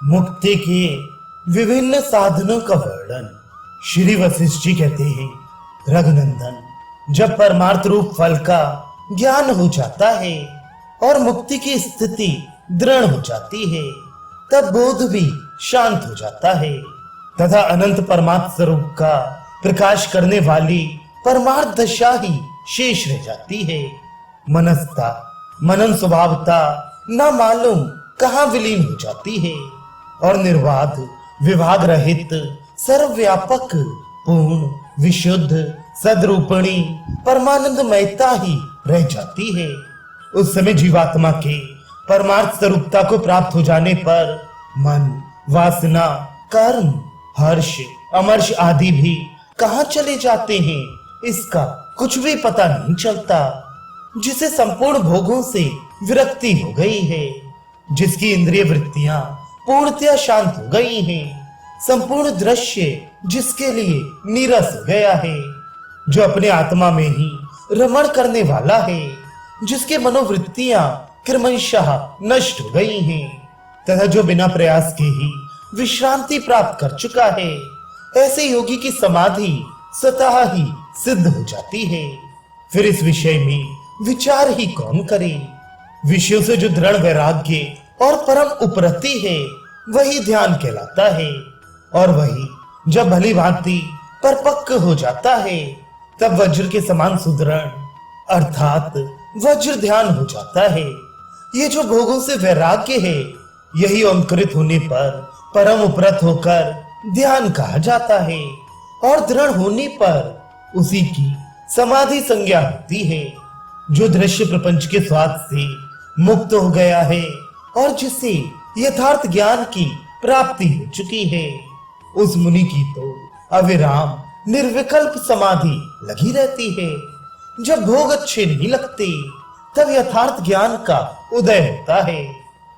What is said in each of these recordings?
मुक्ति के विभिन्न साधनों का वर्णन श्री वशिष्ठ जी कहते हैं, रघुनंदन, जब परमार्थ रूप फल का ज्ञान हो जाता है और मुक्ति की स्थिति दृढ़ हो जाती है, तब बोध भी शांत हो जाता है तथा अनंत परमात्म स्वरूप का प्रकाश करने वाली परमार्थ दशा ही शेष रह जाती है। मनस्ता, मनन स्वभावता न मालूम कहाँ विलीन हो जाती है और निर्वाध, विभाग रहित, सर्वव्यापक, पूर्ण, विशुद्ध, सदरूपिणी परमानंदमयता ही रह जाती है। उस समय जीवात्मा के परमार्थ स्वरूपता को प्राप्त हो जाने पर मन, वासना, कर्म, हर्ष, अमर्ष आदि भी कहाँ चले जाते हैं, इसका कुछ भी पता नहीं चलता। जिसे संपूर्ण भोगों से विरक्ति हो गई है, जिसकी इंद्रिय वृत्तियां पूर्णतया शांत हो गई हैं, संपूर्ण दृश्य जिसके लिए नीरस हो गया है, जो अपने आत्मा में ही रमण करने वाला है, जिसके मनोवृत्तियां क्रमशः नष्ट हो गई हैं तथा जो बिना प्रयास के ही विश्रांति प्राप्त कर चुका है, ऐसे योगी की समाधि स्वतः ही सिद्ध हो जाती है। फिर इस विषय में विचार ही कौन करे। विषयों से जो दृढ़ वैराग्य और परम उपरति है, वही ध्यान कहलाता है और वही जब भली भांति परिपक्व हो जाता है, तब वज्र के समान सुदृढ़ अर्थात वज्र ध्यान हो जाता है। ये जो भोगों से वैराग्य है, यही अंकुरित होने पर परम उपरत होकर ध्यान कहा जाता है और दृढ़ होने पर उसी की समाधि संज्ञा होती है। जो दृश्य प्रपंच के स्वाद से मुक्त हो गया है और जिसे यथार्थ ज्ञान की प्राप्ति हो चुकी है, उस मुनि की तो अविराम निर्विकल्प समाधि लगी रहती है। जब भोग अच्छे नहीं लगते, तब यथार्थ ज्ञान का उदय होता है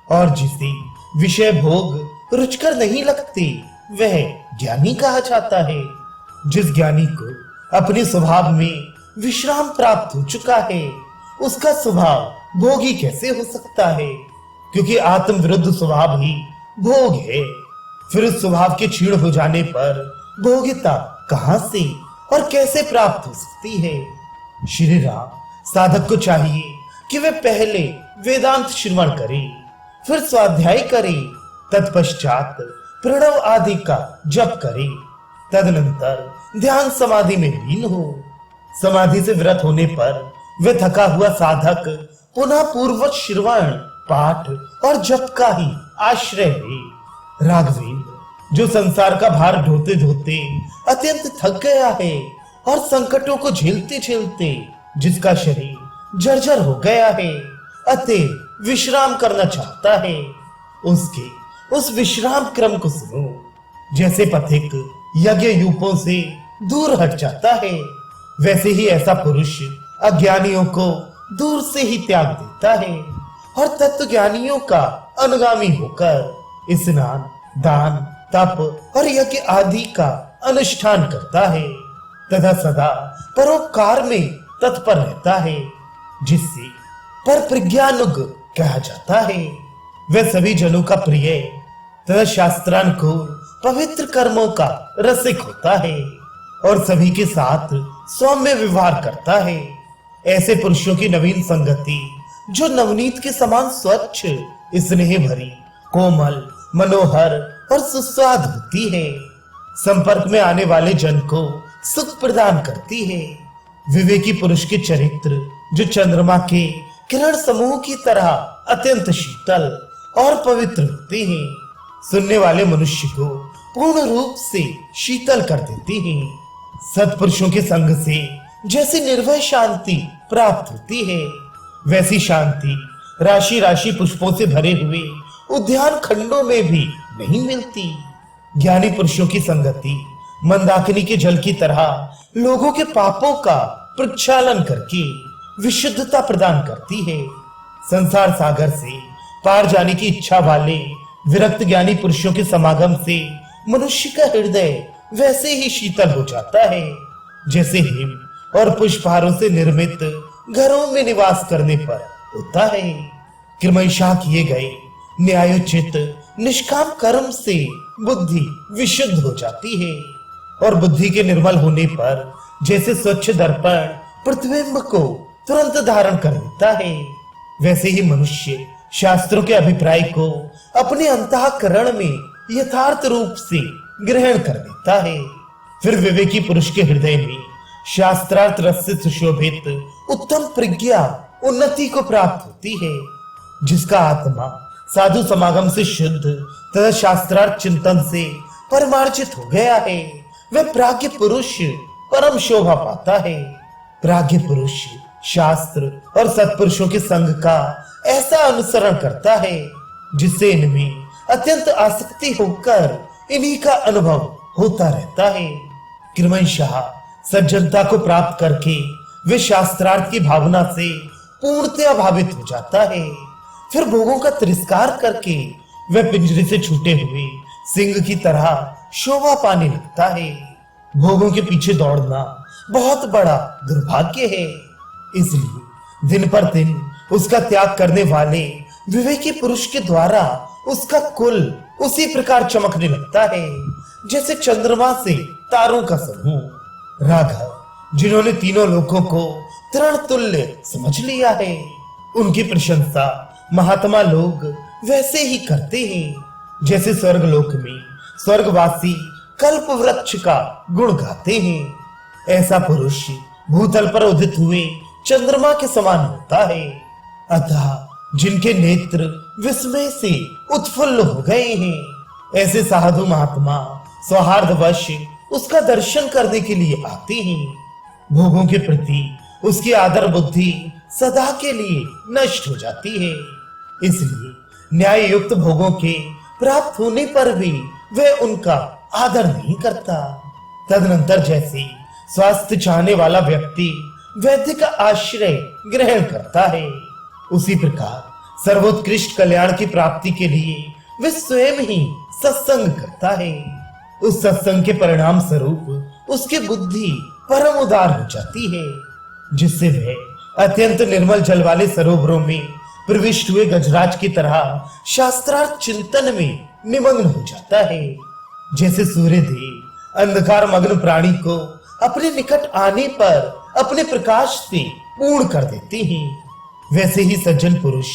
और जिसे विषय भोग रुचकर नहीं लगते, वह ज्ञानी कहा जाता है। जिस ज्ञानी को अपने स्वभाव में विश्राम प्राप्त हो चुका है, उसका स्वभाव भोगी कैसे हो सकता है, क्योंकि आत्म विरुद्ध स्वभाव ही भोग है। फिर उस स्वभाव के क्षीण हो जाने पर भोगिता कहां से और कैसे प्राप्त हो सकती है। श्री राम, साधक को चाहिए कि वे पहले वेदांत श्रवण करे, फिर स्वाध्याय करे, तत्पश्चात प्रणव आदि का जप करे, तदनंतर ध्यान समाधि में लीन हो। समाधि से विरत होने पर वे थका हुआ साधक पुनः पूर्ववत श्रवण, पाठ और जप का ही आश्रय ले। राघवेंद्र, जो संसार का भार ढोते ढोते अत्यंत थक गया है और संकटों को झेलते झेलते जिसका शरीर जर्जर हो गया है, अतः विश्राम करना चाहता है, उसके उस विश्राम क्रम को सुनो। जैसे पथिक यज्ञ यूपों से दूर हट जाता है, वैसे ही ऐसा पुरुष अज्ञानियों को दूर से ही त्याग देता है और तत्व ज्ञानियों का अनुगामी होकर स्नान, दान, तप और यज्ञ आदि का अनुष्ठान करता है तथा सदा परोपकार में तत्पर रहता है, जिससे पर प्रज्ञानुग कहा जाता है। वह सभी जनों का प्रिय तथा शास्त्रानुकूल पवित्र कर्मों का रसिक होता है और सभी के साथ सौम्य व्यवहार करता है। ऐसे पुरुषों की नवीन संगति, जो नवनीत के समान स्वच्छ, स्नेह भरी, कोमल, मनोहर और सुस्वाद होती है, संपर्क में आने वाले जन को सुख प्रदान करती है। विवेकी पुरुष के चरित्र, जो चंद्रमा के किरण समूह की तरह अत्यंत शीतल और पवित्र होते हैं, सुनने वाले मनुष्य को पूर्ण रूप से शीतल कर देते हैं। सत्पुरुषों के संग से जैसे निर्भय शांति प्राप्त होती है, वैसी शांति राशि राशि पुष्पों से भरे हुए उद्यान खंडों में भी नहीं मिलती। ज्ञानी पुरुषों की संगति मंदाकिनी के जल की तरह लोगों के पापों का प्रक्षालन करके विशुद्धता प्रदान करती है। संसार सागर से पार जाने की इच्छा वाले विरक्त ज्ञानी पुरुषों के समागम से मनुष्य का हृदय वैसे ही शीतल हो जाता है, जैसे हिम और पुष्पहारों से निर्मित घरों में निवास करने पर होता है। क्रमशः किए गए न्यायोचित निष्काम कर्म से बुद्धि विशुद्ध हो जाती है और बुद्धि के निर्मल होने पर जैसे स्वच्छ दर्पण प्रतिबिंब को तुरंत धारण कर लेता है, वैसे ही मनुष्य शास्त्रों के अभिप्राय को अपने अंतःकरण में यथार्थ रूप से ग्रहण कर लेता है। फिर विवेकी पुरुष के हृदय में शास्त्रार्थ रस से सुशोभित उत्तम प्रज्ञा उन्नति को प्राप्त होती है, जिसका आत्मा साधु समागम से शुद्ध तथा शास्त्रार्थ चिंतन से परमार्जित हो गया है। वह प्राज्ञ पुरुष परम शोभा पाता है। प्राज्ञ पुरुष शास्त्र और सत्पुरुषों के संग का ऐसा अनुसरण करता है जिससे इनमें अत्यंत आसक्ति होकर इन्हीं का अनुभव होता रहता है। क्रमशः सज्जनता को प्राप्त करके वे शास्त्रार्थ की भावना से पूर्णतया भावित हो जाता है। फिर भोगों का तिरस्कार करके वह पिंजरे से छूटे हुए सिंह की तरह शोभा पाने लगता है। भोगों के पीछे दौड़ना बहुत बड़ा दुर्भाग्य है, इसलिए दिन पर दिन उसका त्याग करने वाले विवेकी पुरुष के द्वारा उसका कुल उसी प्रकार चमकने लगता है जैसे चंद्रमा से तारों का समूह। राघव जिन्होंने तीनों लोकों को तृण तुल्य समझ लिया है, उनकी प्रशंसा महात्मा लोग वैसे ही करते हैं जैसे स्वर्ग लोक में स्वर्गवासी कल्प वृक्ष का गुण गाते हैं। ऐसा पुरुष भूतल पर उदित हुए चंद्रमा के समान होता है। अतः जिनके नेत्र विस्मय से उत्फुल्ल हो गए हैं, ऐसे साधु महात्मा सौहार्दवश उसका दर्शन करने के लिए आते हैं। भोगों के प्रति उसकी आदर बुद्धि सदा के लिए नष्ट हो जाती है, इसलिए न्याय युक्त भोगों के प्राप्त होने पर भी वह उनका आदर नहीं करता। तदनंतर जैसे स्वास्थ्य चाहने वाला व्यक्ति वैद्य का आश्रय ग्रहण करता है, उसी प्रकार सर्वोत्कृष्ट कल्याण की प्राप्ति के लिए वह स्वयं ही सत्संग करता है। उस सत्संग के परिणाम स्वरूप उसकी बुद्धि परम उदार हो जाती है, जिससे वह अत्यंत निर्मल जल वाले सरोवरों में प्रविष्ट हुए गजराज की तरह शास्त्रार्थ चिंतन में निमग्न हो जाता है। जैसे सूर्य देव अंधकार मग्न प्राणी को अपने निकट आने पर अपने प्रकाश से पूर्ण कर देते हैं, वैसे ही सज्जन पुरुष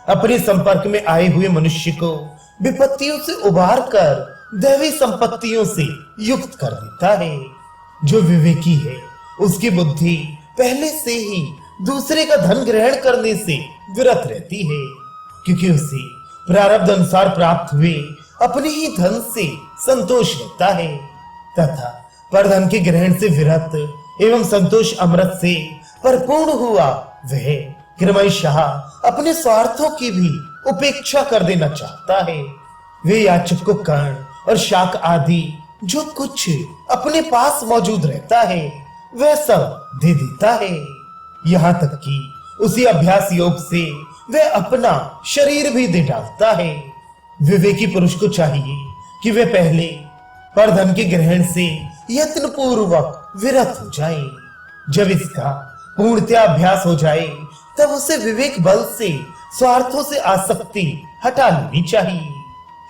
अपने संपर्क में आए हुए मनुष्य को विपत्तियों से उबार कर दैवी संपत्तियों से युक्त कर देता है। जो विवेकी है उसकी बुद्धि पहले से ही दूसरे का धन ग्रहण करने से विरत रहती है, क्योंकि उसे प्रारब्ध अनुसार प्राप्त हुए अपने ही धन से संतोष रहता है तथा परधन के ग्रहण से विरत एवं संतोष अमृत से परिपूर्ण हुआ वह क्रमशः अपने स्वार्थों की भी उपेक्षा कर देना चाहता है। वे याचक को कर्ण और शाक आदि जो कुछ अपने पास मौजूद रहता है वह सब दे देता है, यहाँ तक कि उसी अभ्यास योग से वह अपना शरीर भी दे डालता है। विवेकी पुरुष को चाहिए कि वह पहले परधन के ग्रहण से यत्न पूर्वक विरत हो जाए। जब इसका पूर्णतया अभ्यास हो जाए तब उसे विवेक बल से स्वार्थों से आसक्ति हटा लेनी चाहिए।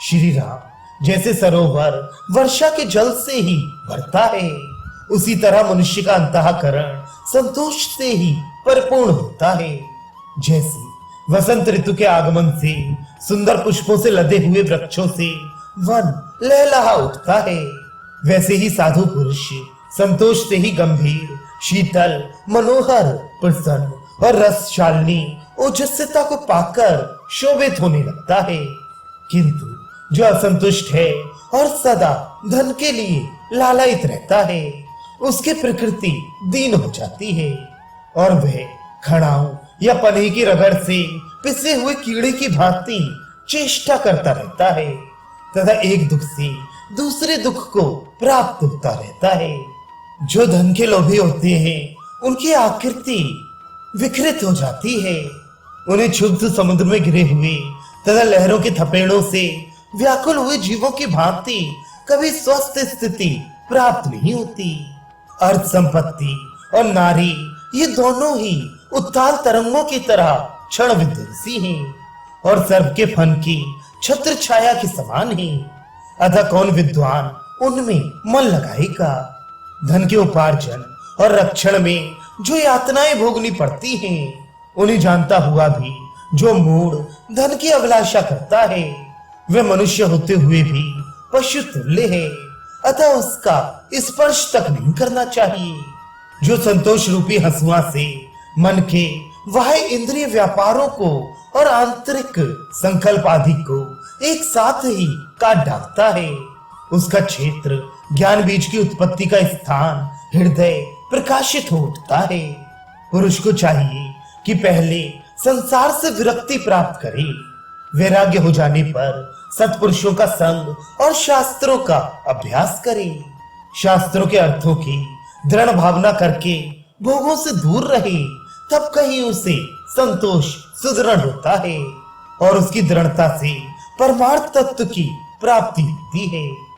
श्री राम जैसे सरोवर वर्षा के जल से ही भरता है, उसी तरह मनुष्य का अंतःकरण संतोष से ही परिपूर्ण होता है। जैसे वसंत ऋतु के आगमन से सुंदर पुष्पों से लदे हुए वृक्षों से वन लहलहा उठता है, वैसे ही साधु पुरुष संतोष से ही गंभीर, शीतल, मनोहर, प्रसन्न और रसशालिनी ओजस्विता को पाकर शोभित होने लगता है। किंतु जो असंतुष्ट है और सदा धन के लिए लालायित रहता है, उसकी प्रकृति दीन हो जाती है और वह खड़ाओं या पन्ही की रगड़ से पिसे हुए कीड़े की भांति चेष्टा करता रहता है तथा एक दुख से दूसरे दुख को प्राप्त होता रहता है। जो धन के लोभी होते हैं उनकी आकृति विकृत हो जाती है, उन्हें क्षुब्ध समुद्र में गिरे हुए तथा लहरों के थपेड़ों से व्याकुल हुए जीवों की भांति कभी स्वस्थ स्थिति प्राप्त नहीं होती। अर्थ संपत्ति और नारी ये दोनों ही उत्ताल तरंगों की तरह क्षण विध्वंसी हैं और सर्प के फन की छत्र छाया के समान ही। अतः कौन विद्वान उनमें मन लगाएगा। धन के उपार्जन और रक्षण में जो यातनाएं भोगनी पड़ती हैं, उन्हें जानता हुआ भी जो मूढ़ धन की अभिलाषा करता है, वह मनुष्य होते हुए भी पशु तुल्य है। अतः उसका स्पर्श तक नहीं करना चाहिए। जो संतोष रूपी हंसुआ से मन के वह इंद्रिय व्यापारों को और आंतरिक संकल्प आदि को एक साथ ही काट डालता है, उसका क्षेत्र ज्ञान बीज की उत्पत्ति का स्थान हृदय प्रकाशित हो उठता है। पुरुष को चाहिए कि पहले संसार से विरक्ति प्राप्त करे। वैराग्य हो जाने पर सत्पुरुषों का संग और शास्त्रों का अभ्यास करे। शास्त्रों के अर्थों की दृढ़ भावना करके भोगों से दूर रहे, तब कहीं उसे संतोष सुदृढ़ होता है और उसकी दृढ़ता से परमार्थ तत्व की प्राप्ति होती है।